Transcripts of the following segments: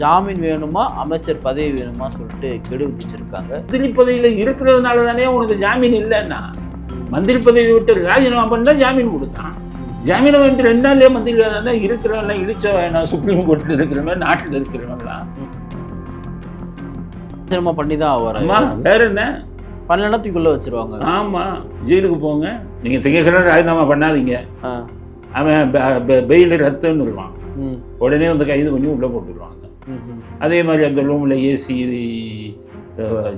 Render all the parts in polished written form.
ஜாமீன் வேணுமா அமைச்சர் பதவி வேணுமா சொல்லிட்டு கெடு விதிச்சிருக்காங்க. மந்திரி பதவியில் இருக்கிறதுனால தானே உனக்கு ஜாமீன் இல்லைன்னா, மந்திரி பதவி விட்டு ராஜினாமா பண்ணா ஜாமீன் கொடுத்தான். ஜாமீனை வந்துட்டு 2 நாள்லயே மந்திரி தான் இருக்கிறவங்க இழிச்ச வேணாம், சுப்ரீம் கோர்ட்டில் இருக்கிறவங்க, நாட்டில் இருக்கிறவங்களாம் ராஜினாமா பண்ணி தான் ஆமா. வேற என்ன பண்ணலன்னா தூக்கிக்குள்ள வச்சிருவாங்க. ஆமா, ஜெயிலுக்கு போங்க. நீங்க திங்கக்கிழமை ராஜினாமா பண்ணாதீங்க, அவன் பெயில் ரத்துன்னு சொல்லுவான், உடனே வந்து கைது பண்ணி உள்ள போட்டுருவாங்க. அதே மாதிரி அந்த ரூம்ல ஏசி,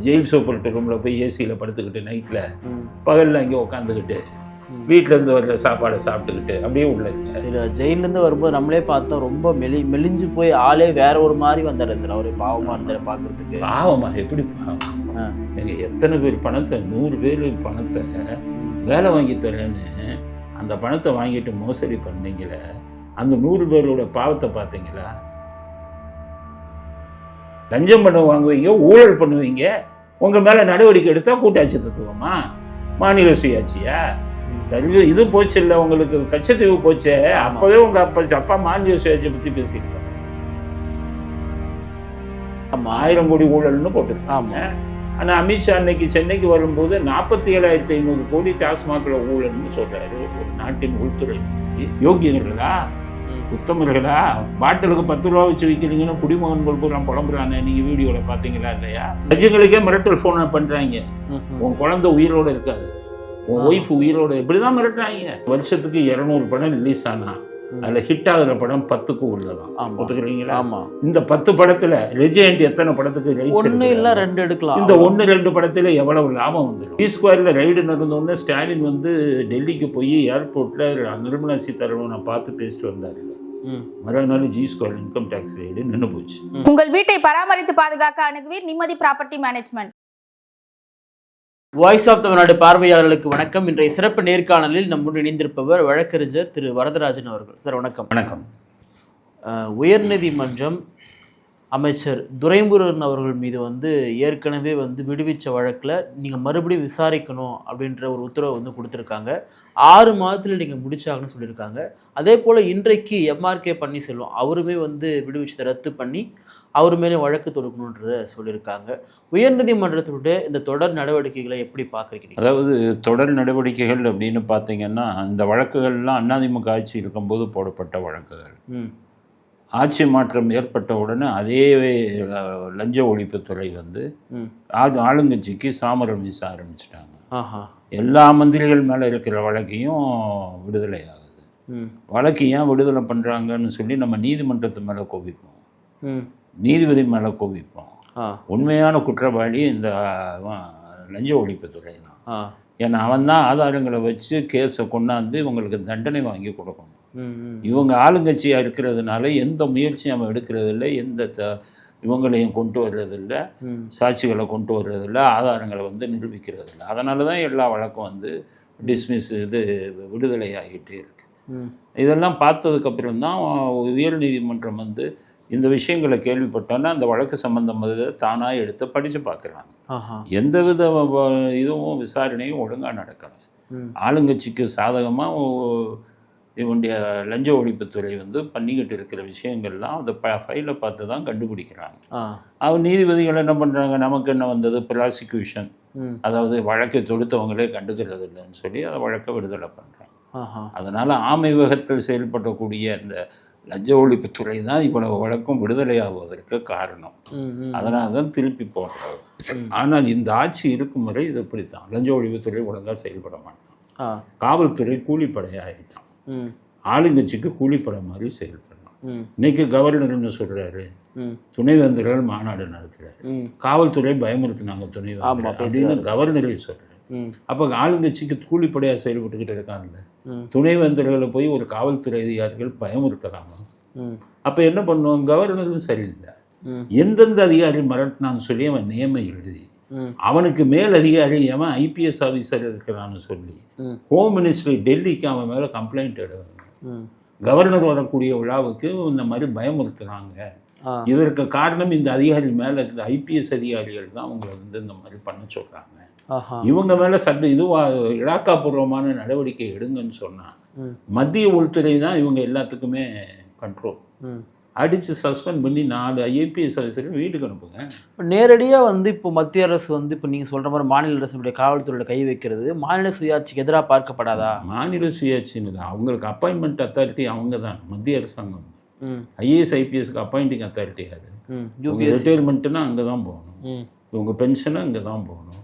ஜெயில் சூப்பர்ட்டு ரூம்ல போய் ஏசியில் படுத்துக்கிட்டு நைட்டில் பகலில் அங்கே உட்காந்துக்கிட்டு வீட்டிலேருந்து வர்ற சாப்பாடை சாப்பிட்டுக்கிட்டு அப்படியே உள்ள இல்லை. ஜெயிலேருந்து வரும்போது நம்மளே பார்த்தோம், ரொம்ப மெலிஞ்சு போய் ஆளே வேற ஒரு மாதிரி வந்தாரு சார். அவரு பாவமாக இருந்தார் பார்க்கறதுக்கு. பாவமா? எப்படி பாவம்? எங்கள் எத்தனை பேர் பணத்தை, 100 பேர் பணத்தை வேலை வாங்கி தரேன்னு அந்த பணத்தை வாங்கிட்டு மோசடி பண்ணீங்களே, அந்த 100 பேரோட பாவத்தை பார்த்தீங்களா? லஞ்சம் பண்ண வாங்குவீங்க, ஊழல் பண்ணுவீங்க, உங்கள் மேலே நடவடிக்கை எடுத்தால் கூட்டாட்சி தத்துவமா, மாநில சுயாட்சியா? இது போச்சு இல்லை உங்களுக்கு, கச்சத்தீவு போச்சே, அப்போவே உங்கள் அப்பா மாநில சுயாட்சியை பற்றி பேசியிருக்காங்க. 1000 கோடி ஊழல்னு போட்டுருக்காங்க. ஆனால் அமித்ஷா அன்னைக்கு சென்னைக்கு வரும்போது 47,500 கோடி டாஸ்மாகில் ஊழல்னு சொல்கிறாரு. ஒரு நாட்டின் உள்துறை யோகியர்களா, உத்தமர்களா? பாட்டிலுக்கு 10 ரூபா வச்சு விற்கிறீங்கன்னு குடிமகன்கள் பூரா புலம்புறானே, நீங்கள் வீடியோவில் பார்த்தீங்களா இல்லையா? கட்சிகளுக்கே மிரட்டல் ஃபோனை பண்ணுறாங்க. உன் குழந்தை உயிரோடு இருக்காது, உன் ஒய்ஃப் உயிரோடு, இப்படி தான் மிரட்டுறாங்க. வருஷத்துக்கு 200 படம் ரிலீஸ் ஆனால் அதில் ஹிட் ஆகுற படம் 10க்கு உள்ளதான். ஒத்துக்கிறீங்களா? ஆமாம். இந்த 10 படத்தில் ரெஜெண்ட் எத்தனை படத்துக்கு ரைட்ஸ்? 1 இல்லை 2 எடுக்கலாம். இந்த 1-2 படத்தில் எவ்வளவு லாபம் வந்துடும்? T-Squareல ரைடு நடந்தோடனே ஸ்டாலின் வந்து டெல்லிக்கு போய் ஏர்போர்ட்டில் நிர்மலா சீதாராமனை பார்த்து பேசிட்டு வந்தார். மறுநாள் G-Square இன்கம் டேக்ஸ் ரைடு நின்று போச்சு. உங்கள் வீட்டை பராமரித்து பாதுகாக்க அணுகுவீர் நிம்மதி property management. Voice of Tamil Nadu பார்வையாளர்களுக்கு வணக்கம். இன்றைய சிறப்பு நேர்காணலில் நம்முடன் இணைந்திருப்பவர் வழக்கறிஞர் திரு வரதராஜன் அவர்கள். சார் வணக்கம். வணக்கம். உயர்நீதிமன்றம் அமைச்சர் துரைமுருகன் அவர்கள் மீது ஏற்கனவே விடுவிச்ச வழக்கில் நீங்கள் மறுபடியும் விசாரிக்கணும் அப்படின்ற ஒரு உத்தரவை கொடுத்துருக்காங்க. 6 மாதத்தில் நீங்கள் முடிச்சாங்கன்னு சொல்லியிருக்காங்க. அதே போல் இன்றைக்கு MRK பன்னீர்செல்வம் அவருமே விடுவிச்சதை ரத்து பண்ணி அவர் மேலே வழக்கு தொடுக்கணுன்றதை சொல்லியிருக்காங்க. உயர்நீதிமன்றத்தினுடைய இந்த தொடர் நடவடிக்கைகளை எப்படி பார்க்குறீங்க? அதாவது தொடர் நடவடிக்கைகள் அப்படின்னு பார்த்தீங்கன்னா, இந்த வழக்குகள்லாம் அதிமுக ஆட்சி இருக்கும்போது போடப்பட்ட வழக்குகள். ஆட்சி மாற்றம் ஏற்பட்ட உடனே அதே லஞ்ச ஒழிப்புத்துறை ஆளுங்கட்சிக்கு சாமரம் வீச ஆரம்பிச்சிட்டாங்க. எல்லா மந்திரிகள் மேலே இருக்கிற வழக்கையும் விடுதலை ஆகுது. வழக்கு ஏன் விடுதலை பண்ணுறாங்கன்னு சொல்லி நம்ம நீதிமன்றத்து மேலே கோபிப்போம், நீதிபதி மேலே கோபிப்போம். உண்மையான குற்றவாளி இந்த லஞ்ச ஒழிப்புத்துறை தான். ஏன்னா அவன் தான் ஆதாரங்களை வச்சு கேஸை கொண்டாந்து இவங்களுக்கு தண்டனை வாங்கி கொடுக்கணும். இவங்க ஆளுங்கட்சியாக இருக்கிறதுனால எந்த முயற்சியும் அவன் எடுக்கிறதில்லை, எந்த இவங்களையும் கொண்டு வர்றதில்லை, சாட்சிகளை கொண்டு வர்றதில்லை, ஆதாரங்களை நிரூபிக்கிறதில்லை. அதனால தான் எல்லா வழக்கம் டிஸ்மிஸ் விடுதலை ஆகிட்டே இருக்கு. இதெல்லாம் பார்த்ததுக்கப்புறம் தான் உயர்நீதிமன்றம் இந்த விஷயங்களை கேள்விப்பட்டோன்னா அந்த வழக்கு சம்பந்தம் தானாக எடுத்து படித்து பார்க்குறாங்க. எந்தவித இதுவும் விசாரணையும் ஒழுங்காக நடக்கலை. ஆளுங்கட்சிக்கு சாதகமாக இவனுடைய லஞ்ச ஒழிப்புத்துறை பண்ணிக்கிட்டு இருக்கிற விஷயங்கள்லாம் அந்த ஃபைலை பார்த்து தான் கண்டுபிடிக்கிறாங்க. அவன் நீதிபதிகள் என்ன பண்ணுறாங்க, நமக்கு என்ன வந்தது, ப்ராசிக்யூஷன், அதாவது வழக்கை தொடுத்தவங்களே கண்டுக்கிறது இல்லைன்னு சொல்லி அதை வழக்கை விடுதலை பண்ணுறாங்க. அதனால் ஆமைவகத்தில் செயல்படக்கூடிய இந்த லஞ்ச ஒழிப்புத்துறை தான் இவ்வளவு வழக்கம் விடுதலை ஆகுவதற்கு காரணம். அதனால தான் திருப்பி போடுறது. ஆனால் இந்த ஆட்சி இருக்கும் வரை இது இப்படி தான். லஞ்ச ஒழிப்புத்துறை ஒழுங்காக செயல்பட மாட்டான். காவல்துறை கூலிப்படையாகிட்டான். ஆளுங்கட்சிக்கு கூலிப்படை மாதிரி செயல்படலாம். இன்னைக்கு கவர்னர்னு சொல்கிறாரு, துணைவேந்தர்கள் மாநாடு நடத்துகிறாரு. காவல்துறை பயமுறுத்தினாங்க துணைவேந்தர் அப்படின்னு கவர்னரே சொல்கிறார். அப்போ ஆளுங்கட்சிக்கு கூலிப்படையாக செயல்பட்டுக்கிட்டு இருக்காங்கல்ல, துணைவேந்தர்களை போய் ஒரு காவல்துறை அதிகாரிகள் பயமுறுத்துறாங்க. அப்போ என்ன பண்ணுவாங்க, கவர்னரும் சரியில்லை, எந்தெந்த அதிகாரி மிரட்டினான்னு சொல்லி அவன் நியமம் எழுதி அவனுக்கு மேல் அதிகாரி அவன் IPS ஆஃபீஸர் இருக்கிறான்னு சொல்லி ஹோம் மினிஸ்ட்ரி டெல்லிக்கு அவன் மேலே கம்ப்ளைண்ட் எடுவாங்க. கவர்னர் வரக்கூடிய விழாவுக்கு இந்த மாதிரி பயமுறுத்துறாங்க. இதற்கு காரணம் இந்த அதிகாரி மேலே இருந்த IPS அதிகாரிகள் தான் அவங்களை இந்த மாதிரி பண்ண சொல்கிறாங்க. இவங்க மேலே இலாக்காபூர்வமான நடவடிக்கை எடுங்கன்னு சொன்னால் மத்திய உள்துறை தான் இவங்க எல்லாத்துக்குமே கண்ட்ரோல். அடித்து சஸ்பெண்ட் பண்ணி 4 ஐஏபிஎஸ் ஆஃபீஸர்கள் வீட்டுக்கு அனுப்புங்க. இப்போ நேரடியாக வந்து இப்போ மத்திய அரசு வந்து இப்போ நீங்கள் சொல்கிற மாதிரி மாநில அரசுடைய காவல்துறையில் கை வைக்கிறது மாநில சுயாட்சிக்கு எதிராக பார்க்கப்படாதா? மாநில சுயாட்சின்னு இல்லை, அவங்களுக்கு அப்பாயின்மெண்ட் அத்தாரிட்டி அவங்க தான், மத்திய அரசாங்கம். ஐஏஎஸ் ஐபிஎஸ்க்கு அப்பாயிண்டிங் அத்தாரிட்டி அது. ரிட்டையர்மெண்ட்டுனா அங்கே தான் போகணும், இவங்க பென்ஷனும் அங்கே தான் போகணும்,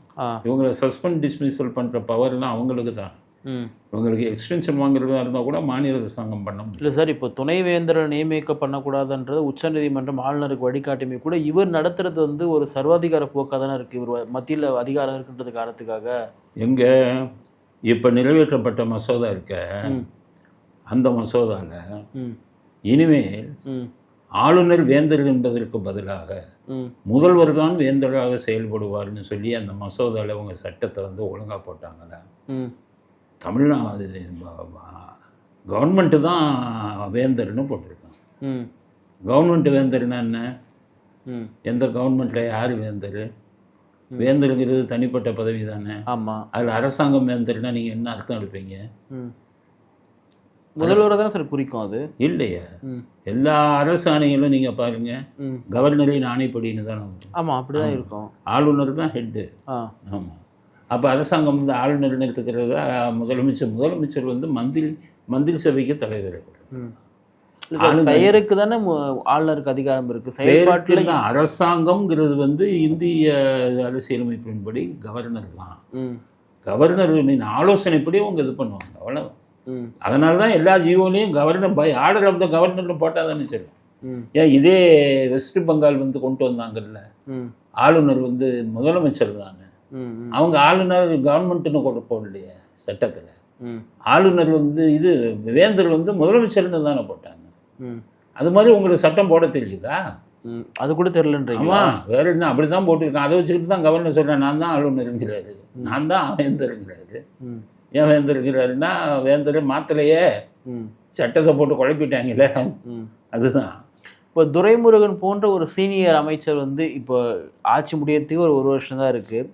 இவங்களை சஸ்பெண்ட் டிஸ்மிஸல் பண்ணுற பவர்லாம் அவங்களுக்கு தான். இவங்களுக்கு எக்ஸ்டென்ஷன் வாங்குறதா இருந்தால் கூட மாநில அரசாங்கம் பண்ண முடியும். இல்லை சார், இப்போ துணைவேந்தரை நியமிக்க பண்ணக்கூடாதுன்றது உச்சநீதிமன்றம் ஆளுநருக்கு வழிகாட்டுமே கூட இவர் நடத்துறது வந்து ஒரு சர்வாதிகார போக்காக தானே இருக்குது. இவர் மத்தியில் அதிகாரம் இருக்குன்றது காரணத்துக்காக எங்கே இப்போ நிறைவேற்றப்பட்ட மசோதா இருக்க, அந்த மசோதாவில் இனிமேல் ஆளுநர் வேந்தர் என்பதற்கு பதிலாக முதல்வர் தான் வேந்தராக செயல்படுவார்னு சொல்லி அந்த மசோதாவில் அவங்க சட்டத்தை வந்து ஒழுங்காக போட்டாங்கல்ல. தமிழ்நாடு கவர்மெண்ட்டு தான் வேந்தர்னு போட்டிருக்காங்க. கவர்மெண்ட் வேந்தர்னா என்ன? எந்த கவர்மெண்ட்டில் யார் வேந்தர்? வேந்தருங்கிறது தனிப்பட்ட பதவி தானே. ஆமாம். அதில் அரசாங்கம் வேந்தர்னா நீங்கள் என்ன அர்த்தம் எடுப்பீங்க? முதல்வரை தானே சார் குறிக்கும் அது. இல்லையா, எல்லா அரசு ஆணைகளும் நீங்கள் பாருங்கள் கவர்னரின் ஆணைப்படின்னு தானே. ஆமாம், அப்படி தான் இருக்கும். ஆளுநர் தான் ஹெட்டு. ஆமாம். அப்போ அரசாங்கம் வந்து ஆளுநர் நிறுத்துக்கிறதா முதலமைச்சர் வந்து மந்திரி சபைக்கு தலைவர். பெயருக்கு தானே ஆளுநருக்கு அதிகாரம் இருக்குது, செயல்பாட்டில் தான். அரசாங்கம்ங்கிறது வந்து இந்திய அரசியலமைப்பின்படி கவர்னர் தான். கவர்னரின் ஆலோசனைப்படி அவங்க இது பண்ணுவாங்க, அவ்வளோ. அதனால தான் எல்லா ஜீவோலையும் கவர்னர் ஆர்டர் ஆஃப் த கவர்னர்னு போட்டால் தானே சொல்லுவோம். ஏன் இதே வெஸ்ட் பெங்கால் வந்து கொண்டு வந்தாங்கல்ல, ஆளுநர் வந்து முதலமைச்சர் தானே. அவங்க ஆளுநர் கவர்மெண்ட்டுன்னு கூட போடலையே சட்டத்தில். ஆளுநர் வந்து இது வேந்தர் வந்து முதலமைச்சர்னு தானே போட்டாங்க. அது மாதிரி உங்களுக்கு சட்டம் போட தெரியுதா? அது கூட தெரியலன்றீங்க. ஆமாம், வேற என்ன அப்படி தான் போட்டிருக்கேன். அதை வச்சுக்கிட்டு தான் கவர்னர் சொல்கிறேன், நான் தான் ஆளுநருங்கிறாரு, நான் தான் வேந்தருங்கிறாரு. ஏன் வேந்தருங்கிறாருன்னா வேந்தர் மாத்திரையே சட்டத்தை போட்டு குழப்பிட்டாங்களே, அதுதான். இப்போ துரைமுருகன் போன்ற ஒரு சீனியர் அமைச்சர் வந்து இப்போ ஆட்சி முடியறதுக்கு ஒரு வருஷம் தான் இருக்குது.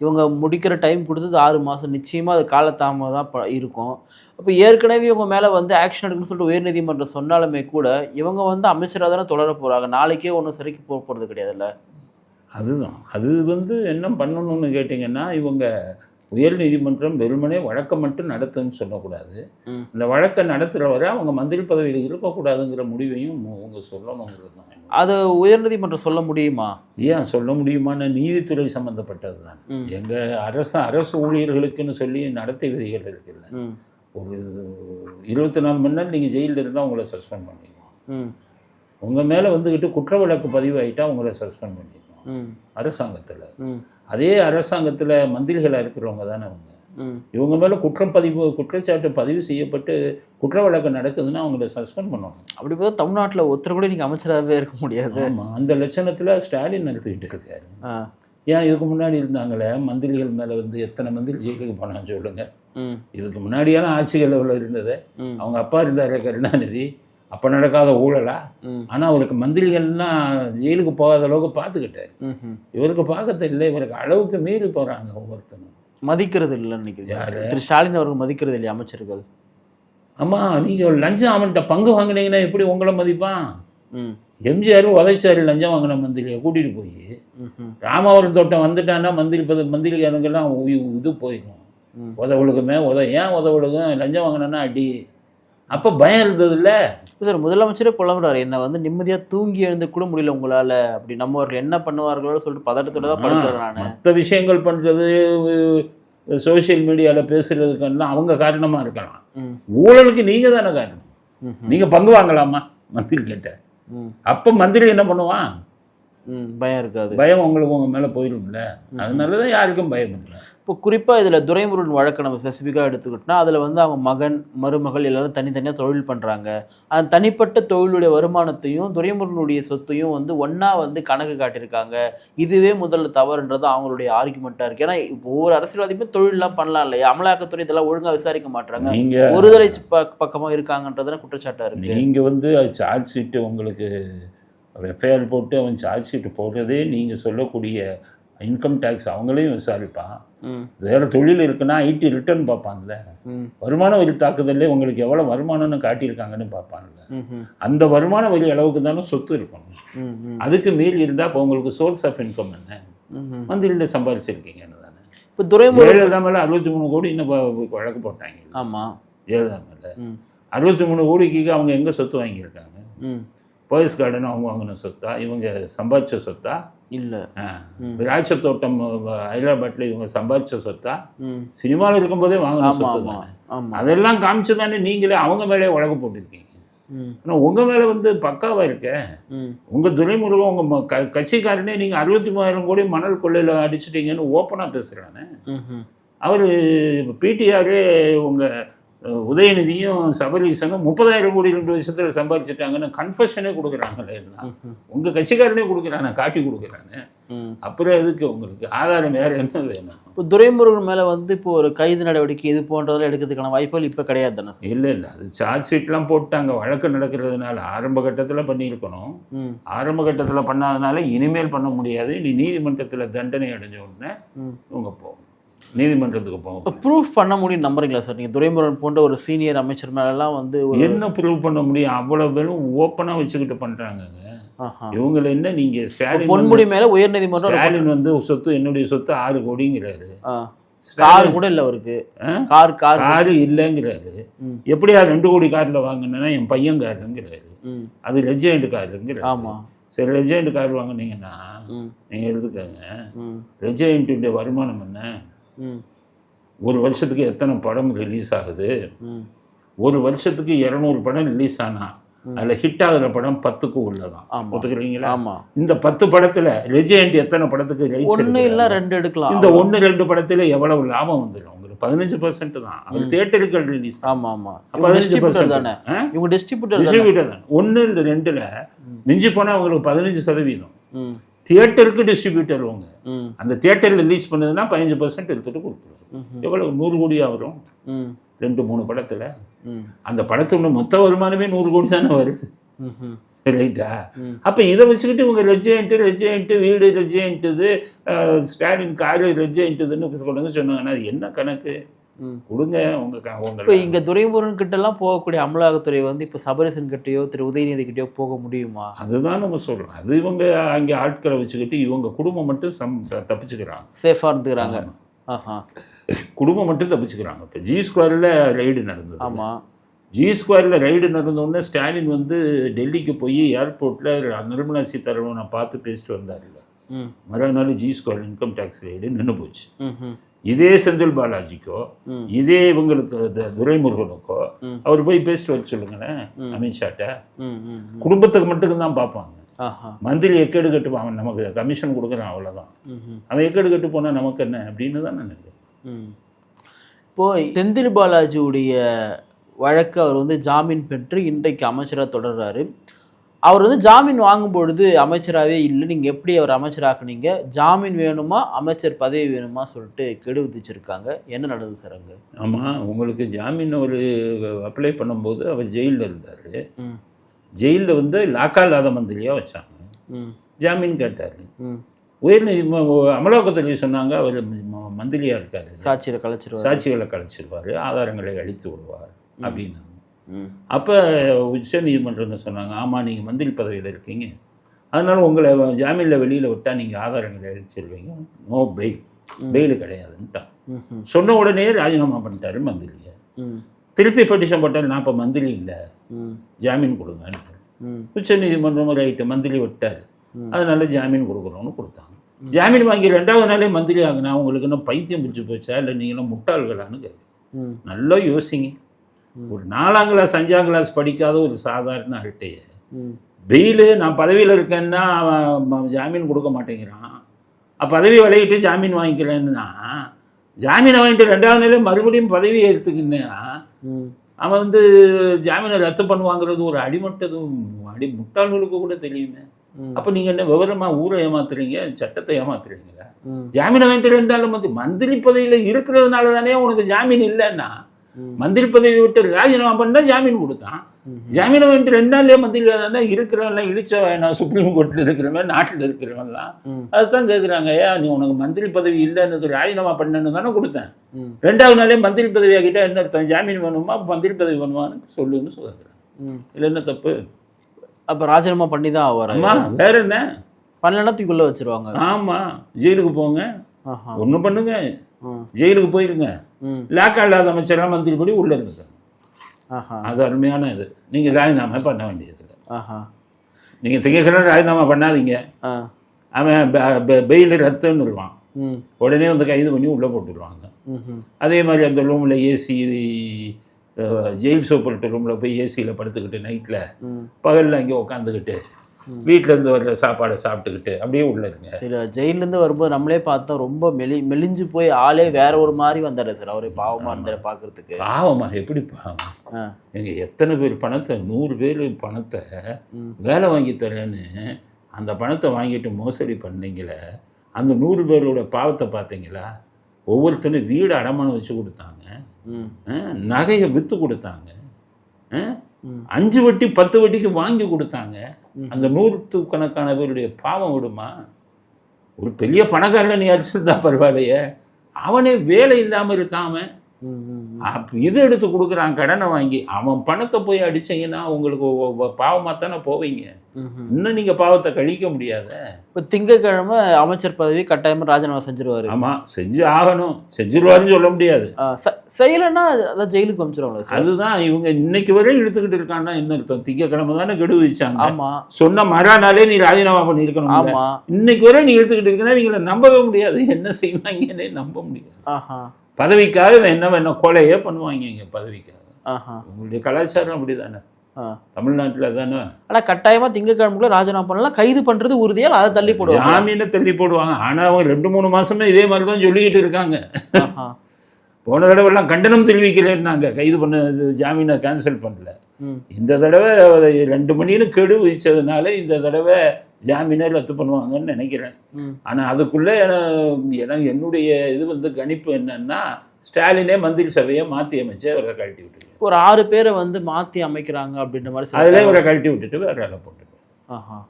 இவங்க முடிக்கிற டைம் கொடுத்தது 6 மாதம். நிச்சயமாக அது காலதாமதம் தான் இருக்கும். அப்போ ஏற்கனவே இவங்க மேலே வந்து ஆக்ஷன் எடுக்கணும்னு சொல்லிட்டு உயர்நீதிமன்றம் சொன்னாலுமே கூட இவங்க வந்து அமைச்சராக தானே தொடர போகிறாங்க. நாளைக்கே ஒன்றும் சரிக்கு போகிறது கிடையாதுல்ல. அதுதான். அது வந்து என்ன பண்ணணும்னு கேட்டிங்கன்னா, இவங்க உயர்நீதிமன்றம் வெறுமனே வழக்கை மட்டும் நடத்துன்னு சொல்லக்கூடாது. இந்த வழக்கை நடத்துகிற வரை அவங்க மந்திரி பதவியில் இருக்கக்கூடாதுங்கிற முடிவையும் அவங்க சொல்லணுங்கிறது தான். அது உயர்நீதிமன்றம் சொல்ல முடியுமா? ஏன் சொல்ல முடியுமான்னு நீதித்துறை சம்மந்தப்பட்டது தான். எங்கள் அரசு ஊழியர்களுக்குன்னு சொல்லி நடத்தை விதிகள் இருக்குல்ல. ஒரு 24 மணி நேரம் நீங்கள் ஜெயிலில் இருந்தால் உங்களை சஸ்பெண்ட் பண்ணிடுவோம். உங்கள் மேலே வந்துக்கிட்டு குற்ற வழக்கு பதிவாயிட்டா உங்களை சஸ்பெண்ட் பண்ணிடுவோம் அரசாங்கத்தில். அதே அரசாங்கத்தில் மந்திரிகளாக இருக்கிறவங்க தானே அவங்க. இவங்க மேலே குற்றச்சாட்டு பதிவு செய்யப்பட்டு குற்ற வழக்கு நடக்குதுன்னா அவங்கள சஸ்பெண்ட் பண்ணணும். அப்படி பார்த்தா தமிழ்நாட்டில் ஒருத்தர் கூட நீங்கள் அமைச்சராகவே இருக்க முடியாது. ஆமாம், அந்த லட்சணத்தில் ஸ்டாலின் நடத்திக்கிட்டு இருக்காரு. ஏன் இதுக்கு முன்னாடி இருந்தாங்களே மந்திரிகள் மேலே வந்து எத்தனை மந்திரி ஜெயிலுக்கு போனான்னு சொல்லுங்க. இதுக்கு முன்னாடியான ஆட்சிகள் இருந்தது. அவங்க அப்பா இருந்தார் கருணாநிதி, அப்போ நடக்காத ஊழலா? ஆனால் அவருக்கு மந்திரிகள்லாம் ஜெயிலுக்கு போகாத அளவுக்கு பார்த்துக்கிட்டாரு. இவருக்கு பார்க்க தெரியல, இவருக்கு அளவுக்கு மீறி போகிறாங்க. ஒவ்வொருத்தரும் மதிக்கிறது இல்லைன்னு நினைக்கிறேன். திரு ஸ்டாலின் அவர்கள் மதிக்கிறது இல்லையா அமைச்சர்கள்? ஆமாம், நீங்கள் லஞ்சம் அவன்கிட்ட பங்கு வாங்கினீங்கன்னா எப்படி உங்களை மதிப்பான்? எம்ஜிஆர் உதைச்சாரு லஞ்சம் வாங்கின மந்திரியை கூட்டிகிட்டு போய். ராமவரம் தோட்டம் வந்துட்டான்னா மந்திரிக்காரங்கெல்லாம் இது போயிடும். உதவுழுகுமே ஏன் உதவுழுகும்? லஞ்சம் வாங்கினா அடி. அப்போ பயம் இருந்தது இல்லை சார். முதலமைச்சரே புலம்புறாரு, என்னை வந்து நிம்மதியாக தூங்கி எழுந்து கூட முடியல உங்களால், அப்படி நம்மவர்கள் என்ன பண்ணுவார்களோ சொல்லிட்டு பதட்டத்தோடு தான் படுக்கிறேன் நான். மற்ற விஷயங்கள் பண்ணுறது, சோசியல் மீடியாவில் பேசுகிறதுக்கெல்லாம் அவங்க காரணமாக இருக்கலாம். ஊழலுக்கு நீங்கள் தானே காரணம். நீங்கள் பங்கு வாங்கலாமா மந்திரி கேட்ட? அப்போ மந்திரி என்ன பண்ணுவான்? பயம் இருக்காது. பயம் உங்களுக்கு உங்கள் மேலே போயிடும்ல. அதனால தான் யாருக்கும் பயம் இல்லை. இப்போ குறிப்பாக இதில் துரைமுருகன் வழக்கை நம்ம ஸ்பெசிஃபிக்காக எடுத்துக்கிட்டோம்னா அதில் வந்து அவங்க மகன் மருமகள் எல்லாரும் தனித்தனியாக தொழில் பண்ணுறாங்க. அந்த தனிப்பட்ட தொழிலுடைய வருமானத்தையும் துரைமுருகனுடைய சொத்தையும் வந்து ஒன்றா வந்து கணக்கு காட்டியிருக்காங்க. இதுவே முதல்ல தவறுன்றது அவங்களுடைய ஆர்குமெண்ட்டாக இருக்குது. ஏன்னா இப்போ ஒவ்வொரு அரசியல்வாதியுமே தொழிலெலாம் பண்ணலாம் இல்லையா? அமலாக்கத்துறை இதெல்லாம் ஒழுங்காக விசாரிக்க மாட்டாங்க, ஒருதலை பக்கமாக இருக்காங்கன்றதுனா குற்றச்சாட்டாக இருக்குது. நீங்கள் வந்து சார்ஜ் ஷீட்டு உங்களுக்கு எஃப்ஐஆர் போட்டு அவன் சார்ஜ் ஷீட்டு போடுறதே நீங்கள் சொல்லக்கூடிய இன்கம் டேக்ஸ் அவங்களையும் விசாரிப்பான். வேறு தொழில் இருக்குன்னா ஐடி ரிட்டர்ன் பார்ப்பான்ல. வருமான வரி தாக்குதல்ல உங்களுக்கு எவ்வளோ வருமானம்னு காட்டியிருக்காங்கன்னு பார்ப்பான்ல. அந்த வருமான வரி அளவுக்கு தானே சொத்து இருக்கணும். அதுக்கு மீறி இருந்தால் இப்போ உங்களுக்கு சோர்ஸ் ஆஃப் இன்கம் என்ன, மந்திரியில் சம்பாதிச்சிருக்கீங்கன்னு தானே. இப்போ ஜெயலலிதா மேலே 63 கோடி இன்னும் வழக்கு போட்டாங்க. ஆமாம், ஜெயலலிதா மேலே 63 கோடிக்கு அவங்க எங்கே சொத்து வாங்கியிருக்காங்க? போயஸ் கார்டன் அவங்க வாங்கின சொத்தா, இவங்க சம்பாதிச்ச சொத்தா? இல்லை. திராட்சை தோட்டம் ஹைதராபாத்ல இவங்க சம்பாதிச்ச சொத்தா? சினிமாவில் இருக்கும்போதே வாங்கின சொத்து தானே. அதெல்லாம் காமிச்சு தானே நீங்களே அவங்க மேலே வழக்கு போட்டிருக்கீங்க. ஆனால் உங்கள் மேலே வந்து பக்காவாக இருக்க. உங்கள் துரைமுருகன் உங்கள் கட்சிக்காரனே நீங்கள் 63,000 கோடி மணல் கொள்ளையில் அடிச்சிட்டீங்கன்னு ஓப்பனாக பேசுகிறானே. அவர் பிடிஆரே உங்கள் உதயநிதியும் சபரீசனும் 30,000 கோடி 2 வருஷத்தில் சம்பாதிச்சிட்டாங்கன்னு கன்ஃபெஷனே கொடுக்குறாங்களே. உங்கள் கட்சிக்காரனே கொடுக்குறானே, காட்டி கொடுக்குறானே. அப்புறம் எதுக்கு உங்களுக்கு ஆதாரம் வேறு என்ன வேணும்? இப்போ துரைமுருகன் மேலே வந்து இப்போ ஒரு கைது நடவடிக்கை இது போன்றதெல்லாம் எடுக்கிறதுக்கான வாய்ப்புகள் இப்போ கிடையாது தானே? இல்லை, அது சார்ஜ் ஷீட்லாம் போட்டாங்க. வழக்கு நடக்கிறதுனால ஆரம்ப கட்டத்தில் பண்ணியிருக்கணும். ஆரம்ப கட்டத்தில் பண்ணாதனால இனிமேல் பண்ண முடியாது. நீ நீதிமன்றத்தில் தண்டனை அடைஞ்ச உடனே இவங்க போகும், நீதிமன்றத்துக்கு போகும். ப்ரூஃப் பண்ண முடியும் நம்புறீங்களா சார்? நீங்கள் துரைமுருகன் போன்ற ஒரு சீனியர் அமைச்சர் மேலாம் வந்து என்ன ப்ரூவ் பண்ண முடியும்? அவ்வளோ பேரும் ஓப்பனாக வச்சுக்கிட்டு பண்ணுறாங்கங்க. இவங்களை என்ன நீங்கள் ஸ்டாலின் பொன்முடி மேலே உயர்நீதிமன்றம் ஸ்டாலின் வந்து சொத்து என்னுடைய சொத்து 6 கோடிங்கிறாரு. காரு கூட இல்லை அவருக்கு. காரு இல்லைங்கிறாரு. எப்படியா 2 கோடி காரில் வாங்கினேன்னா என் பையன் காருங்கிறாரு. அது ரெஜெண்ட் காருங்கிறாரு. ஆமாம், சரி, ரெஜெண்ட் கார் வாங்கினீங்கன்னா நீங்கள் எழுதுக்கங்க. ரெஜெண்ட்டுடைய வருமானம் என்ன? ஒரு வருஷத்துக்கு எத்தனை படம் ரிலீஸ் ஆகுது? ஒரு வருஷத்துக்கு 200 படம் ரிலீஸ் ஆனா அதில் ஹிட் ஆகுற படம் 10க்கு உள்ளதான். ஒத்துக்கிறீங்களா? இந்த 10 படத்துல ரெஜெண்ட் எத்தனை படத்துக்கு ஒன்று இல்லை 2 எடுக்கலாம். இந்த 1-2 படத்துல எவ்வளவு லாபம் வந்துடும் உங்களுக்கு? 15% தான். அது தியேட்டருக்கு ரிலீஸ். ஆமாம் ஆமாம், 15% தானே. இவங்க டிஸ்ட்ரிபியூட்டர் தான். 1-2ல் மிஞ்சி போனால் உங்களுக்கு 15%. தியேட்டருக்கு டிஸ்ட்ரிபியூட்டர் அவங்க அந்த தியேட்டரில் ரிலீஸ் பண்ணதுன்னா 15% எடுத்துட்டு கொடுத்துருவாங்க. எவ்வளவு 100 கோடியாக வரும் 2-3 படத்தில். அந்த படத்தோட மொத்த வருமானமே 100 கோடி தானே வருது, ரைட்டா? அப்போ இதை வச்சுக்கிட்டு இவங்க ரெஜெண்ட் வீடு ரெஜெண்ட்டுது, ஸ்டாலின் காரு ரெஜெண்ட்டுதுன்னு சொல்லுங்க சொன்னாங்கன்னா அது என்ன கணக்கு? கொடுங்க உங்க. இப்போ இங்கே துரைமுருகன் கிட்டலாம் போகக்கூடிய அமலாக்கத்துறை வந்து இப்போ சபரீசன் கிட்டேயோ திரு உதயநிதி கிட்டேயோ போக முடியுமா? அதுதான் நம்ம சொல்கிறோம். அது இவங்க அங்கே ஆட்களை வச்சுக்கிட்டு இவங்க குடும்பம் மட்டும் தப்பிச்சுக்கிறாங்க, சேஃபாக இருந்துக்கிறாங்க. குடும்பம் மட்டும் தப்பிச்சுக்கிறாங்க. இப்போ ஜி ஸ்கொயரில் ரைடு நடந்தது. ஆமாம், ஜி ஸ்கொயரில் ரைடு நடந்தோடனே ஸ்டாலின் வந்து டெல்லிக்கு போய் ஏர்போர்ட்டில் நிர்மலா சீதாராமனை பார்த்து பேசிட்டு வந்தார்ல. மறுநாள் G square income tax raid நின்று போச்சு. இதே செந்தில் பாலாஜிக்கோ இதே இவங்களுக்கு துரைமுருகனுக்கோ அவர் போய் பேசிட்டு வர சொல்லுங்களேன் அமித்ஷாட்ட. குடும்பத்துக்கு மட்டும் தான் பார்ப்பாங்க. மந்திரி எக்கேடு கட்டு அவன் நமக்கு கமிஷன் கொடுக்குறான், அவ்வளோதான். அவன் எக்கேடு கட்டு போனால் நமக்கு என்ன அப்படின்னு தான் நினைக்கிறேன். இப்போ செந்தில் பாலாஜியுடைய வழக்கு அவர் வந்து ஜாமீன் பெற்று இன்றைக்கு அமைச்சராக தொடர்றாரு. அவர் வந்து ஜாமீன் வாங்கும் பொழுது அமைச்சராகவே இல்லை, நீங்கள் எப்படி அவர் அமைச்சராக்குனீங்க, ஜாமீன் வேணுமா அமைச்சர் பதவி வேணுமா சொல்லிட்டு கெடு விதிச்சிருக்காங்க. என்ன நடந்தது சார் அங்கே? ஆமாம், உங்களுக்கு ஜாமீன் அவர் அப்ளை பண்ணும்போது அவர் ஜெயிலில் இருந்தார். ஜெயிலில் வந்து லாக்கா இல்லாத மந்திரியாக வச்சாங்க. ஜாமீன் கேட்டார். உயர்நீதி அமலாக்கத்துறை சொன்னாங்க அவர் மந்திரியாக இருக்கார், சாட்சிகளை கலைச்சிருவார், ஆதாரங்களை அழித்து விடுவார் அப்படின்னு. அப்போ உச்ச நீதிமன்றம் சொன்னாங்க, ஆமாம் நீங்கள் மந்திரி பதவியில் இருக்கீங்க, அதனால் உங்களை ஜாமீனில் வெளியில் விட்டால் நீங்கள் ஆதாரங்களை அழிச்சிருவீங்க, நோ பெயில் கிடையாதுன்ட்டான். சொன்ன உடனே ராஜினாமா பண்ணிட்டாரு மந்திரியை. திருப்பி பெட்டிஷன் போட்டால் நான் இப்போ மந்திரி இல்லை, ஜாமீன் கொடுங்கன்னு. உச்ச நீதிமன்றம் ரைட்டு மந்திரி விட்டார், அதனால ஜாமீன் கொடுக்குறோன்னு கொடுத்தாங்க. ஜாமீன் வாங்கி 2வது நாளே மந்திரி ஆகுனா உங்களுக்கு இன்னும் பைத்தியம் பிடிச்சி போச்சா இல்லை நீங்களும் முட்டாள்களான்னு கேட்கு. நல்லா யோசிங்க. ஒரு 4ஆம் கிளாஸ் 5ஆம் கிளாஸ் படிக்காத ஒரு சாதாரண ஆள்கிட்டைய பெயிலு நான் பதவியில் இருக்கேன்னா அவன் ஜாமீன் கொடுக்க மாட்டேங்கிறான். பதவி விலகிட்டு ஜாமீன் வாங்கிக்கலன்னா ஜாமீனை வாங்கிட்டு 2வது நாளே மறுபடியும் பதவியை எடுத்துக்கின்னா அவன் வந்து ஜாமீனை ரத்து பண்ணுவாங்கிறது ஒரு முட்டாள்களுக்கு கூட தெரியுமே. அப்போ நீங்கள் என்ன விவரமாக ஊரை ஏமாத்துறீங்க, சட்டத்தை ஏமாத்துறீங்களா? ஜாமீனை வாங்கிட்டு 2 நாள் மந்திரி பதவியில் இருக்கிறதுனால தானே உனக்கு ஜாமீன் இல்லைன்னா மந்திரி பதவி விட்டு ராஜினாமா பண்ணா ஜாமீன் கொடுத்தான். ஜாமீனை வாங்கிட்டு 2 நாள்லயே மந்திரி இருக்கிறவன்லாம் இழிச்ச வேணாம், சுப்ரீம் கோர்ட்டில் இருக்கிறவன், நாட்டில் இருக்கிறவன்லாம் அதுதான் கேட்குறாங்க. நீ உனக்கு மந்திரி பதவி இல்லைன்னு ராஜினாமா பண்ணன்னு தானே கொடுத்தேன், 2வது நாளே மந்திரி பதவி ஆகிட்டா என்ன அர்த்தம்? ஜாமீன் வேணுமா, மந்திரி பதவி வேணுமான்னு சொல்லுன்னு சொல்லுறேன். இல்லை என்ன தப்பு? அப்போ ராஜினாமா பண்ணி தான் ஆவார். வேற என்ன பண்ணலன்னா தூக்குள்ள வச்சிருவாங்க. ஆமாம், ஜெயிலுக்கு போங்க, ஒன்றும் பண்ணுங்க, ஜெயிலுக்கு போயிருங்க. லாக்கா இல்லாத அமைச்சராக மந்திரி படி உள்ள இருந்துங்க. அது அருமையான இது. நீங்கள் ராஜினாமா பண்ண வேண்டியது இல்லை. நீங்கள் திங்கக்கிழமை ராஜினாமா பண்ணாதீங்க, அவன் பெயில் ரத்துன்னு வருவான், உடனே வந்து கைது பண்ணி உள்ளே போட்டுடுவாங்க. அதே மாதிரி அந்த ரூமில் ஏசி, ஜெயில் சூப்பர்ட்டு ரூமில் போய் ஏசியில் படுத்துக்கிட்டு நைட்டில் பகலில் அங்கே உட்காந்துக்கிட்டு வீட்டிலேருந்து வர்ற சாப்பாடை சாப்பிட்டுக்கிட்டு அப்படியே உள்ள இருங்க. சில ஜெயிலேருந்து வரும்போது நம்மளே பார்த்தோம் ரொம்ப மெலிஞ்சு போய் ஆளே வேற ஒரு மாதிரி வந்தாரு சார். அவரே பாவமாக இருந்தார் பார்க்குறதுக்கு. பாவமா? எப்படி பாவம்? எங்கள் எத்தனை பேர் பணத்தை, 100 பேர் பணத்தை வேலை வாங்கி தரேன்னு அந்த பணத்தை வாங்கிட்டு மோசடி பண்ணீங்களே, அந்த 100 பேரோட பாவத்தை பார்த்தீங்களா? ஒவ்வொருத்தரும் வீடு அடமானம் வச்சு கொடுத்தாங்க, நகையை விற்று கொடுத்தாங்க, 5 வட்டி 10 வட்டிக்கு வாங்கி கொடுத்தாங்க. அந்த 100கணக்கான பேருடைய பாவம் விடுமா? ஒரு பெரிய பணக்காரன் நீ அடிச்சிருந்தா பரவாயில்லையே, அவனே வேலை இல்லாமல் இருக்காம இது எடுத்து கொடுக்குறான் கடனை வாங்கி. அவன் பணத்தை போய் அடிச்சீங்கன்னா உங்களுக்கு பாவமாக தானே போவீங்க. இன்னும் நீங்கள் பாவத்தை கழிக்க முடியாத. இப்போ திங்கக்கிழமை அமைச்சர் பதவி கட்டாயமாக ராஜினாமா செஞ்சிருவாரு. ஆமாம், செஞ்சு ஆகணும். செஞ்சிருவாருன்னு சொல்ல முடியாது. செய்யலைன்னா அதான் ஜெயிலுக்கு அமைச்சிருவாங்க. அதுதான் இவங்க இன்னைக்கு வரையும் இழுத்துக்கிட்டு இருக்காங்கன்னா என்ன அர்த்தம்? திங்கக்கிழமை தானே கெடு வச்சாங்க. ஆமாம், சொன்ன மறுநாளே நீ ராஜினாமா பண்ணியிருக்கணும். ஆமாம், இன்னைக்கு வரையும் நீ இழுத்துக்கிட்டு இருக்கனா இவங்களை நம்பவே முடியாது. என்ன செய்வாங்கன்னே நம்ப முடியாது. பதவிக்காக என்ன கொலையே பண்ணுவாங்க இங்கே பதவிக்காக. உங்களுடைய கலாச்சாரம் அப்படிதானே, தமிழ்நாட்டில் தானே. ஆனால் கட்டாயமாக திங்கக்கிழமைக்குள்ள ராஜினாமா பண்ணலாம், கைது பண்ணுறது உறுதியால் அதை தள்ளி போடுவாங்க, ஜாமீனை தள்ளி போடுவாங்க. ஆனால் அவங்க 2-3 மாசமே இதே மாதிரி தான் சொல்லிக்கிட்டு இருக்காங்க. போன தடவைலாம் கண்டனம் தெரிவிக்கலன்னாங்க, கைது பண்ண ஜாமீனை கேன்சல் பண்ணல. இந்த தடவை 2 மணின்னு கெடு வச்சதுனால இந்த தடவை ஜாமீனை ரத்து பண்ணுவாங்கன்னு நினைக்கிறேன். ஆனால் அதுக்குள்ளே என்னுடைய இது வந்து கணிப்பு என்னன்னா, ஸ்டாலினே மந்திரி சபையை மாற்றி அமைச்சு அவரை கழட்டி விட்டுரு. ஒரு 6 பேரை வந்து மாற்றி அமைக்கிறாங்க அப்படின்ற மாதிரி அதில் இவரை கழட்டி விட்டுட்டு வேற வேலை போட்டுருக்கேன்.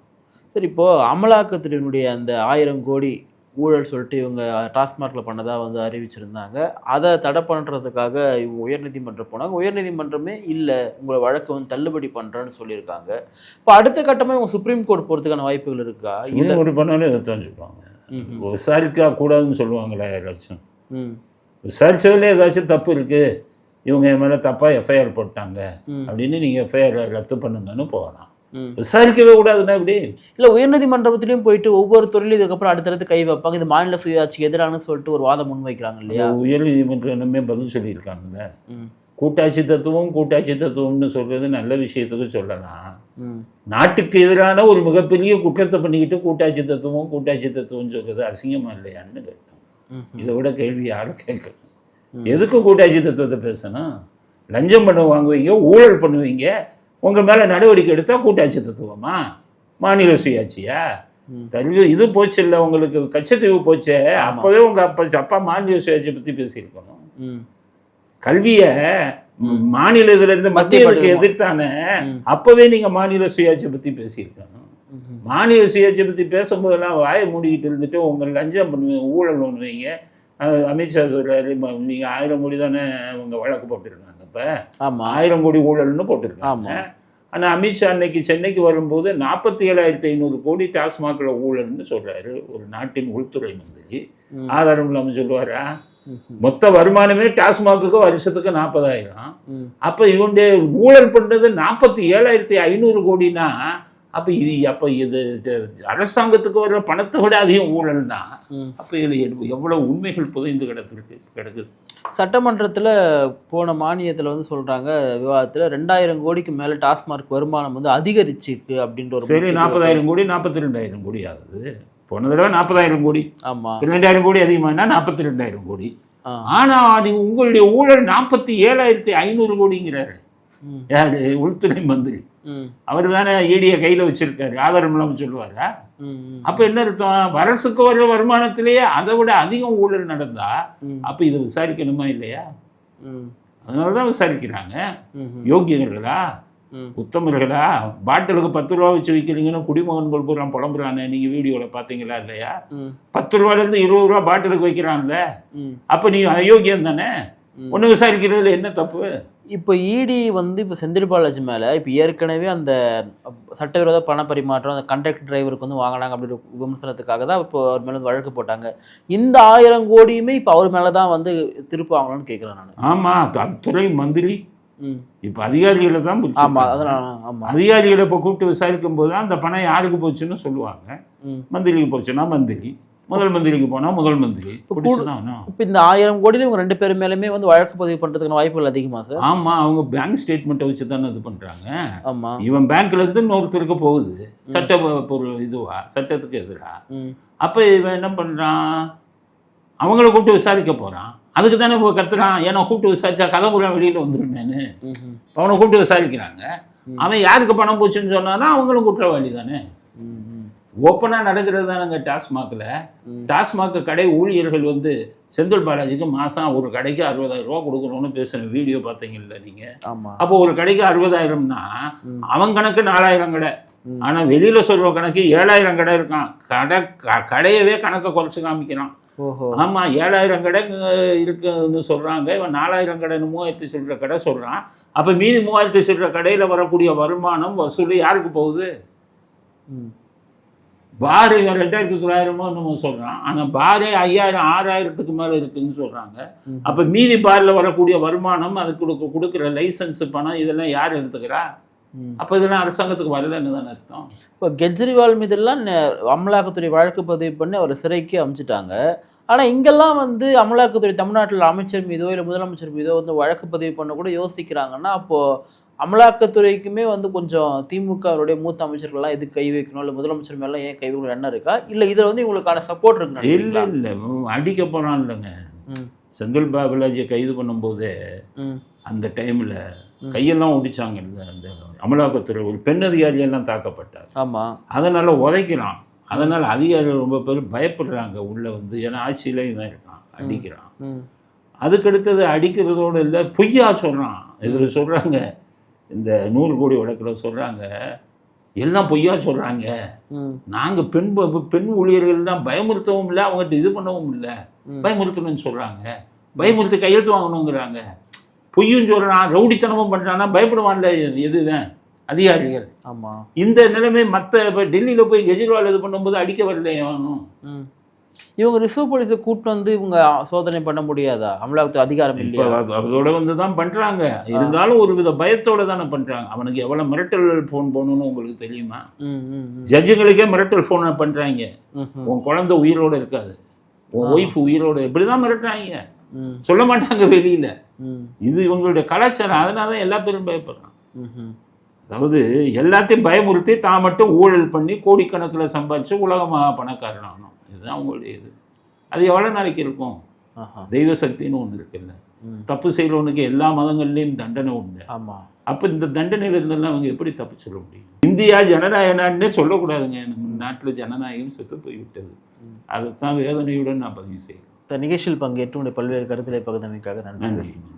சரி, இப்போது அமலாக்கத்துறையினுடைய அந்த 1000 கோடி ஊழல் சொல்லிட்டு இவங்க டாஸ்மார்க்கில் பண்ணதாக வந்து அறிவிச்சிருந்தாங்க. அதை தடை பண்ணுறதுக்காக இவங்க உயர்நீதிமன்றம் போனாங்க. உயர்நீதிமன்றமே இல்லை, உங்களை வழக்கு வந்து தள்ளுபடி பண்ணுறேன்னு சொல்லியிருக்காங்க. இப்போ அடுத்த கட்டமாக இவங்க சுப்ரீம் கோர்ட் போகிறதுக்கான வாய்ப்புகள் இருக்கா? இல்லை, ஒரு பண்ணாலே இதை தான் சொல்லுவாங்க. விசாரிக்க கூடாதுன்னு சொல்லுவாங்களா? யாராச்சும் விசாரிச்சதுல ஏதாச்சும் தப்பு இருக்குது, இவங்க என் மேலே தப்பாக எஃப்ஐஆர் போட்டாங்க அப்படின்னு நீங்கள் எஃப்ஐஆர் ரத்து பண்ணுங்கன்னு போகலாம். விசாரிக்கவே கூடாதுன்னா இப்படி இல்லை, உயர்நீதிமன்றத்திலையும் போயிட்டு ஒவ்வொரு துறையிலும் இதுக்கப்புறம் அடுத்தடுத்து கை வைப்பாங்க, இது மாநில சுயாட்சிக்கு எதிரானு சொல்லிட்டு ஒரு வாதம் முன் வைக்கிறாங்க இல்லையா? உயர்நீதிமன்றமே பதில் சொல்லியிருக்காங்கல்ல. கூட்டாட்சி தத்துவம்னு சொல்றது நல்ல விஷயத்துக்கு சொல்லலாம். நாட்டுக்கு எதிரான ஒரு மிகப்பெரிய குற்றத்தை பண்ணிக்கிட்டு கூட்டாட்சி தத்துவம்னு சொல்றது அசிங்கமா இல்லையான்னு கேட்டோம். இதை விட கேள்வி யாரும் கேட்கணும். எதுக்கு கூட்டாட்சி தத்துவத்தை பேசணும்? லஞ்சம் வாங்குவீங்க, ஊழல் பண்ணுவீங்க, உங்கள் மேலே நடவடிக்கை எடுத்தால் கூட்டாட்சி தத்துவமா? மாநில சுயாட்சியா? இது போச்சு இல்லை, உங்களுக்கு கச்சத்தீவு போச்சே, அப்போவே உங்கள் அப்பா மாநில சுயாட்சியை பற்றி பேசியிருக்கணும். கல்வியை மாநில இதிலிருந்து மத்தியத்துக்கு எதிர்த்தானே, அப்போவே நீங்கள் மாநில சுயாட்சியை பற்றி பேசியிருக்கணும். மாநில சுயாட்சியை பற்றி பேசும்போதெல்லாம் வாயை மூடிக்கிட்டு இருந்துட்டு உங்கள் லஞ்சம் பண்ணுவீங்க, ஊழல் பண்ணுவீங்க. அமித்ஷா சொல்றாரு, நீங்கள் 1000 கோடி தானே அவங்க வழக்கு போட்டிருக்காங்க. இப்போ 1000 கோடி ஊழல்னு போட்டிருக்காங்க. ஆனால் அமித்ஷா அன்னைக்கு சென்னைக்கு வரும்போது 47,500 கோடி டாஸ்மாகில் ஊழல்னு சொல்றாரு ஒரு நாட்டின் உள்துறை மந்திரி. ஆதாரம் இல்லாமல் சொல்லுவாரா? மொத்த வருமானமே டாஸ்மாக்கு வருஷத்துக்கு 40,000. அப்போ இவங்க ஊழல் பண்ணுறது 47,500 கோடினா அப்போ இது அரசாங்கத்துக்கு வர பணத்தை விட அதிகம் ஊழல் தான். அப்போ இதில் எவ்வளவு உண்மைகள் புதைந்து கிடக்குது. சட்டமன்றத்தில் போன மானியத்தில் வந்து சொல்கிறாங்க, விவாதத்தில் 2000 கோடிக்கு மேலே டாஸ்மார்க் வருமானம் வந்து அதிகரிச்சிருக்கு அப்படின்ற ஒரு. சரி, 40,000 கோடி 42,000 கோடி ஆகுது. போன தடவை 40,000 கோடி. ஆமாம், 2,000 கோடி அதிகமானா 42,000 கோடி. ஆனால் உங்களுடைய ஊழல் 47,500 கோடிங்கிறாரு. யாரு? உள்துறை மந்திரி. அவர் தானே ஈடியை கையில் வச்சிருக்காரு, ஆதாரம் இல்லாமல் சொல்லுவாரா? அப்போ என்ன அர்த்தம்? அரசுக்கு வர வருமானத்திலேயே அதை விட அதிகம் ஊழல் நடந்தா அப்போ இதை விசாரிக்கணுமா இல்லையா? அதனால தான் விசாரிக்கிறாங்க. யோகியர்களா? உத்தமர்களா? பாட்டிலுக்கு 10 ரூபா வச்சு விற்கிறீங்கன்னு குடிமகன்கள் பூரா புலம்புறானே, நீங்கள் வீடியோவில் பார்த்தீங்களா இல்லையா? 10 ரூபாயிலேருந்து 20 ரூபா பாட்டிலுக்கு வைக்கிறான்ல, அப்போ நீ அயோக்கியம் தானே? ஒன்று விசாரிக்கிறதுல என்ன தப்பு? இப்போ இடி வந்து இப்போ செந்தில் பாலாஜி மேலே இப்போ ஏற்கனவே அந்த சட்டவிரோத பண பரிமாற்றம் அந்த கண்டக்டர் டிரைவருக்கு வந்து வாங்கினாங்க அப்படின்ற விமர்சனத்துக்காக தான் இப்போ அவர் மேலே வழக்கு போட்டாங்க. இந்த 1000 கோடியுமே இப்போ அவர் மேலே தான் வந்து திருப்பி வாங்கணும்னு கேட்குறேன் நான். ஆமாம், துறை மந்திரி இப்போ அதிகாரிகளை தான். ஆமாம், அதெல்லாம் ஆமாம், அதிகாரிகளை இப்போ கூப்பிட்டு விசாரிக்கும் போது தான் அந்த பணம் யாருக்கு போச்சுன்னு சொல்லுவாங்க. மந்திரிக்கு போச்சுன்னா மந்திரி, முதல் மந்திரிக்கு போனால் முதல் மந்திரி. இப்போ இந்த 1000 கோடியில் இவங்க 2 பேர் மேலுமே வந்து வழக்கு பதிவு பண்ணுறதுக்கான வாய்ப்புகள் அதிகமா சார்? ஆமாம், அவங்க பேங்க் ஸ்டேட்மெண்ட்டை வச்சு தானே இது பண்ணுறாங்க. ஆமாம், இவன் பேங்க்லேருந்து இன்னொருத்தருக்கு போகுது சட்ட பொருள் இதுவா, சட்டத்துக்கு எதிராக. அப்போ இவன் என்ன பண்ணுறான், அவங்கள கூப்பிட்டு விசாரிக்க போகிறான். அதுக்கு தானே இப்போ கத்துறான். ஏன்னா கூப்பிட்டு விசாரிச்சா கதவுலாம் வெளியில் வந்துருந்தேன்னு அவனை கூப்பிட்டு விசாரிக்கிறாங்க. அவன் யாருக்கு பணம் போச்சுன்னு சொன்னான்னா அவங்களும் குற்றவாளி தானே. ஓப்பனாக நடக்கிறது தானேங்க டாஸ்மாகில். டாஸ்மாக் கடை ஊழியர்கள் வந்து செந்தில் பாலாஜிக்கு மாதம் ஒரு கடைக்கு 60,000 ரூபா கொடுக்குறோன்னு பேசுகிற வீடியோ பார்த்தீங்கல்ல நீங்கள்? அப்போ ஒரு கடைக்கு 60,000னா அவன் கணக்கு 4,000 கடை. ஆனால் வெளியில் சொல்கிற கணக்கு 7,000 கடை இருக்கான். கடையவே கணக்கை குறைச்சி காமிக்கிறான். ஆமாம், 7,000 கடை இருக்குன்னு சொல்கிறாங்க. இவன் 4,000 கடைன்னு 3,000 சொல்கிற கடை சொல்கிறான். அப்போ மீதி 3,000 சொல்கிற கடையில் வரக்கூடிய வருமானம் வசூல் யாருக்கு போகுது? பாரு 2,900 என்னமோ சொல்கிறான். ஆனால் பாரே 5,000 6,000க்கு மேலே இருக்குதுன்னு சொல்கிறாங்க. அப்போ மீதி பாரில் வரக்கூடிய வருமானம், அதுக்கு கொடுக்குற லைசன்ஸு பணம் இதெல்லாம் யார் எடுத்துக்கிறா? அப்போ இதெல்லாம் அரசாங்கத்துக்கு வரலன்னு தானே அர்த்தம். இப்போ கெஜ்ரிவால் மீதெல்லாம் அமலாக்கத்துறை வழக்கு பதிவு பண்ணி அவர் சிறைக்கு அனுப்பிச்சிட்டாங்க. ஆனால் இங்கெல்லாம் வந்து அமலாக்கத்துறை தமிழ்நாட்டில் அமைச்சர் மீதோ இல்லை முதலமைச்சர் மீதோ வந்து வழக்கு பதிவு பண்ண கூட யோசிக்கிறாங்கன்னா, அப்போது அமலாக்கத்துறைக்குமே வந்து கொஞ்சம் திமுகவுடைய மூத்த அமைச்சர்கள்லாம் எதுக்கு கை வைக்கணும், இல்லை முதலமைச்சர் மேலாம் ஏன் கை வைக்கணும் எண்ணம் இருக்கா? இல்லை இதில் வந்து இவங்களுக்கான சப்போர்ட் இருக்கு? இல்லை இல்லை, அடிக்க போகிறான் இல்லைங்க. செந்தில் பாலாஜியை கைது பண்ணும்போதே அந்த டைமில் கையெல்லாம் ஒடிச்சாங்கல்ல அந்த அமலாக்கத்துறை. ஒரு பெண் அதிகாரியெல்லாம் தாக்கப்பட்டார். ஆமாம், அதனால் உதைக்கிறான். அதனால் அதிகாரிகள் ரொம்ப பேர் பயப்படுறாங்க உள்ளே வந்து. ஏன்னா ஆட்சியிலையும் தான் இருக்கான், அடிக்கிறான். அதுக்கடுத்தது அடிக்கிறதோடு இல்லை, பொய்யா சொல்கிறான். இதில் சொல்கிறாங்க, இந்த 100 கோடி வழக்கில் சொல்கிறாங்க, எல்லாம் பொய்யா சொல்கிறாங்க. நாங்கள் பெண் ஊழியர்கள்லாம் பயமுறுத்தவும் இல்லை, அவங்ககிட்ட இது பண்ணவும் இல்லை, பயமுறுத்தணும்னு சொல்கிறாங்க. பயமுறுத்தி கையெழுத்து வாங்கணுங்கிறாங்க. பொய்யும் சொல்கிறான், ரவுடித்தனமும் பண்ணுறான்னா பயப்படுவான்ல எதுதான் அதிகாரிகள். ஆமாம், இந்த நிலைமை மற்ற இப்போ டெல்லியில் போய் கெஜ்ரிவால் இது பண்ணும்போது அடிக்க வரலையே வாங்கணும். இவங்க ரிசர்வ் போலீஸை கூப்பிட்டு வந்து இவங்க சோதனை பண்ண முடியாதா? அமலாக்கத்துறை அதிகாரம் இல்லையா? அதோட வந்து தான் பண்ணுறாங்க. இருந்தாலும் ஒரு வித பயத்தோட தானே பண்ணுறாங்க. அவனுக்கு எவ்வளோ மிரட்டல் ஃபோன் போகணுன்னு உங்களுக்கு தெரியுமா? ஜட்ஜுங்களுக்கே மிரட்டல் ஃபோனை பண்ணுறாங்க. உன் குழந்தை உயிரோடு இருக்காது, உன் ஒய்ஃப் உயிரோடு, இப்படி தான் மிரட்டுறாங்க. சொல்ல மாட்டாங்க வெளியில. இது இவங்களுடைய கலாச்சாரம். அதனால தான் எல்லா பேரும் பயப்படுறான். அதாவது எல்லாத்தையும் பயமுறுத்தி தான் மட்டும் ஊழல் பண்ணி கோடிக்கணக்கில் சம்பாதிச்சு உலகமாக பணக்காரன் ஆகணும். இதுதான் அவங்களுடைய இது. அது எவ்வளோ நாளைக்கு இருக்கும்? தெய்வ சக்தின்னு ஒன்று இருக்குல்ல. தப்பு செய்கிறவனுக்கு எல்லா மதங்கள்லேயும் தண்டனை உண்டு. ஆமாம், அப்போ இந்த தண்டனையில் இருந்தெல்லாம் அவங்க எப்படி தப்பு சொல்ல முடியும்? இந்தியா ஜனநாயக நாடுன்னே சொல்லக்கூடாதுங்க. நம்ம நாட்டில் ஜனநாயகம் செத்து போய்விட்டது. அதைத்தான் வேதனையுடன் நான் பதிவு செய்கிறேன். நிகழ்ச்சியில் பங்கேற்று உடைய பல்வேறு கருத்துக்களை பகிர்ந்தமைக்காக நன்றி.